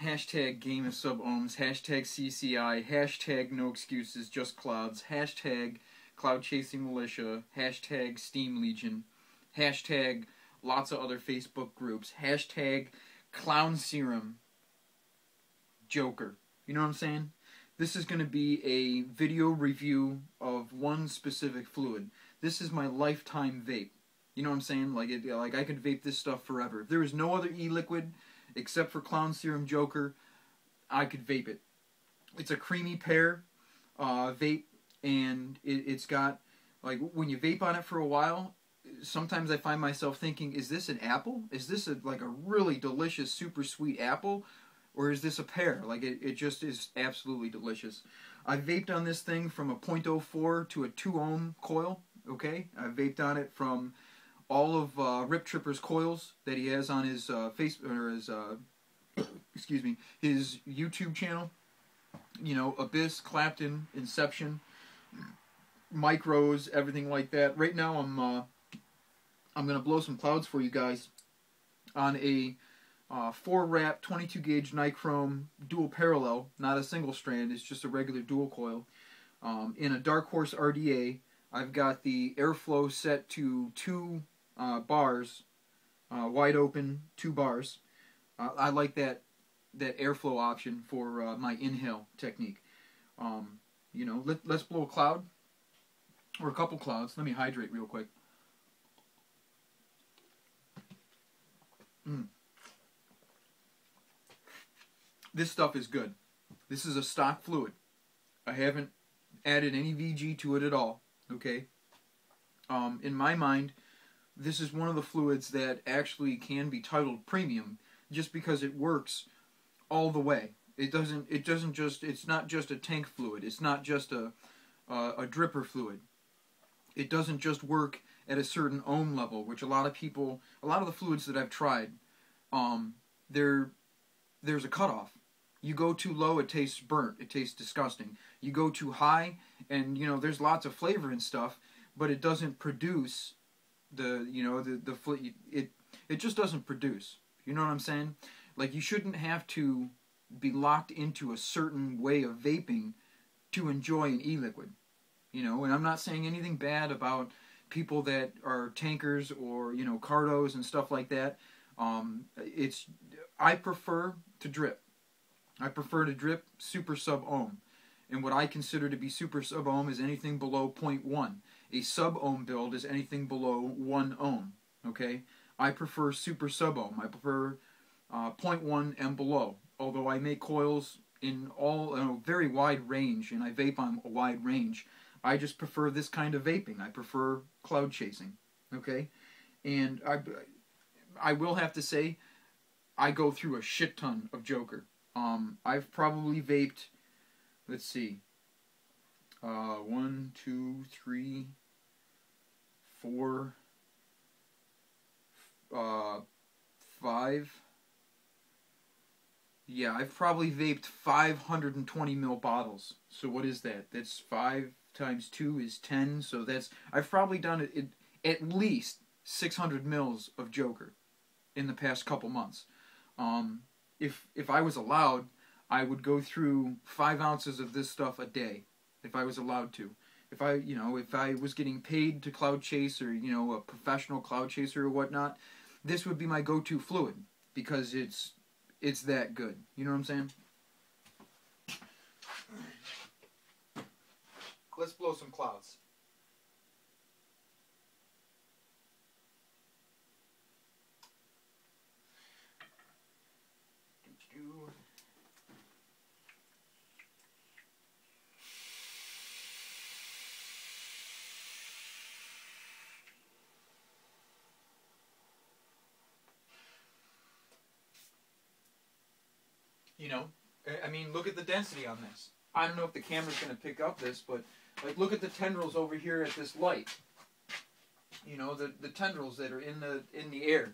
hashtag game of sub-ohms, hashtag CCI, hashtag no excuses, just clouds, hashtag cloud chasing militia, hashtag Steam Legion, hashtag lots of other Facebook groups, hashtag clown serum, Joker. You know what I'm saying? This is going to be a video review of one specific fluid. This is my lifetime vape. You know what I'm saying? Like I could vape this stuff forever. If there was no other e-liquid except for Clown Serum Joker, I could vape it. It's a creamy pear vape, and it's got, like, when you vape on it for a while, sometimes I find myself thinking, is this an apple? Is this like a really delicious, super sweet apple? Or is this a pear? Like, it just is absolutely delicious. I vaped on this thing from a .04 to a 2 ohm coil, okay? I vaped on it from all of Rip Tripper's coils that he has on his excuse me, his YouTube channel. You know, Abyss, Clapton, Inception, Micros, everything like that. Right now I'm gonna blow some clouds for you guys on a 4-wrap 22 gauge nichrome dual parallel, not a single strand, it's just a regular dual coil. In a Dark Horse RDA, I've got the airflow set to 2 bars, wide open 2 bars. I like that airflow option for my inhale technique. You know, let's blow a cloud, or a couple clouds. Let me hydrate real quick. This stuff is good. This is a stock fluid. I haven't added any VG to it at all, okay? In my mind, this is one of the fluids that actually can be titled premium just because it works all the way. It's not just a tank fluid. It's not just a dripper fluid. It doesn't just work at a certain ohm level, which a lot of the fluids that I've tried, there's a cutoff. You go too low, it tastes burnt. It tastes disgusting. You go too high, and you know there's lots of flavor and stuff, but it doesn't produce it just doesn't produce. You know what I'm saying? Like, you shouldn't have to be locked into a certain way of vaping to enjoy an e-liquid. You know, and I'm not saying anything bad about people that are tankers or, you know, cardos and stuff like that. I prefer to drip. I prefer to drip super sub-ohm. And what I consider to be super sub-ohm is anything below 0.1. A sub-ohm build is anything below 1 ohm. Okay? I prefer super sub-ohm. I prefer 0.1 and below. Although I make coils in a very wide range, and I vape on a wide range, I just prefer this kind of vaping. I prefer cloud chasing. Okay? And I will have to say, I go through a shit ton of Joker. I've probably vaped, let's see, 1, 2, 3, 4, 5. Yeah, I've probably vaped 520 ml bottles. So what is that? That's 5 times 2 is 10. So I've probably done it at least 600 mils of Joker in the past couple months. If I was allowed, I would go through 5 ounces of this stuff a day, if I was allowed to. If I was getting paid to cloud chase, or, you know, a professional cloud chaser or whatnot, this would be my go-to fluid, because it's that good. You know what I'm saying? Let's blow some clouds. You know, I mean, look at the density on this. I don't know if the camera's going to pick up this, but like, look at the tendrils over here at this light. You know, the tendrils that are in the air.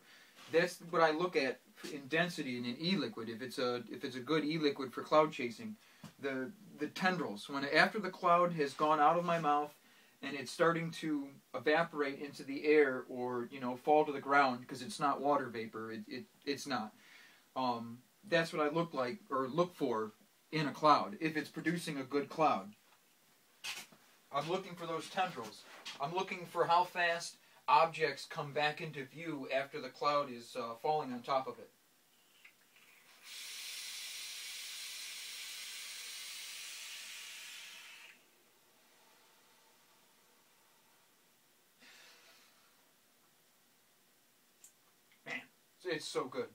That's what I look at in density in an e-liquid. If it's a good e-liquid for cloud chasing, the tendrils, after the cloud has gone out of my mouth and it's starting to evaporate into the air, or, you know, fall to the ground, because it's not water vapor. It's not. that's what I look like, or look for in a cloud, if it's producing a good cloud. I'm looking for those tendrils. I'm looking for how fast objects come back into view after the cloud is falling on top of it. Man, it's so good.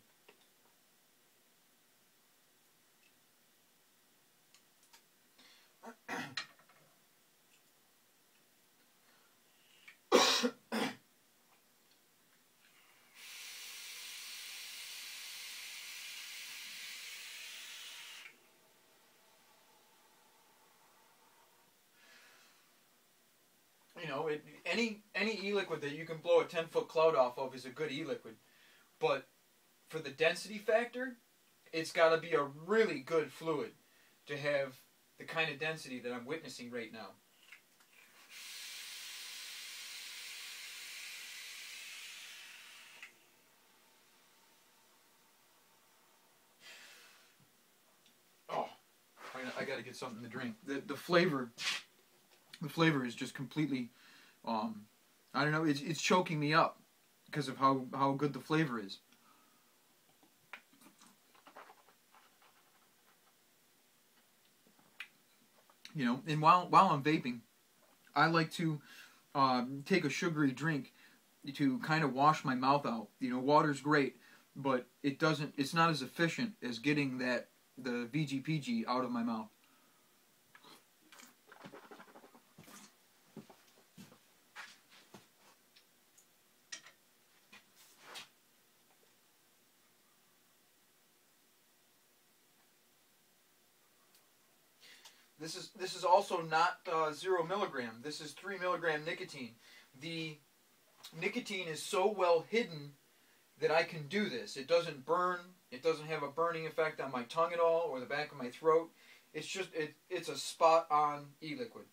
You know, any e-liquid that you can blow a 10-foot cloud off of is a good e-liquid. But for the density factor, it's got to be a really good fluid to have the kind of density that I'm witnessing right now. Oh, I got to get something to drink. The flavor is just completely, I don't know, it's choking me up because of how good the flavor is. You know, and while I'm vaping, I like to take a sugary drink to kind of wash my mouth out. You know, water's great, but it's not as efficient as getting the VGPG out of my mouth. This is also not 0 milligram. This is 3 milligram nicotine. The nicotine is so well hidden that I can do this. It doesn't burn. It doesn't have a burning effect on my tongue at all or the back of my throat. It's just it's a spot on e-liquid.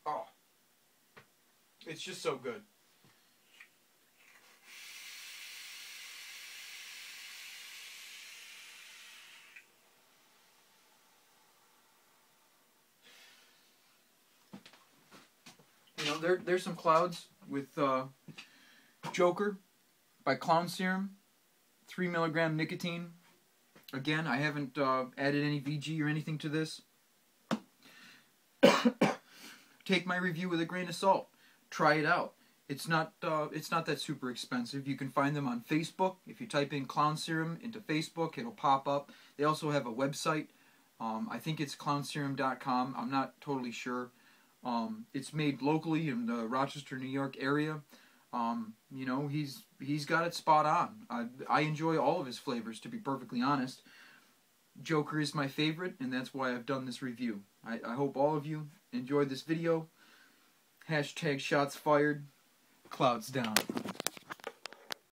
Oh. It's just so good. You know, there's some clouds with Joker by Clown Serum, 3 milligram nicotine. Again, I haven't added any VG or anything to this. Take my review with a grain of salt. Try it out. It's not that super expensive. You can find them on Facebook. If you type in Clown Serum into Facebook, it'll pop up. They also have a website. I think it's clownserum.com. I'm not totally sure. It's made locally in the Rochester, New York area. You know, he's got it spot on. I enjoy all of his flavors, to be perfectly honest. Joker is my favorite, and that's why I've done this review. I hope all of you enjoyed this video. # shots fired. Clouds down.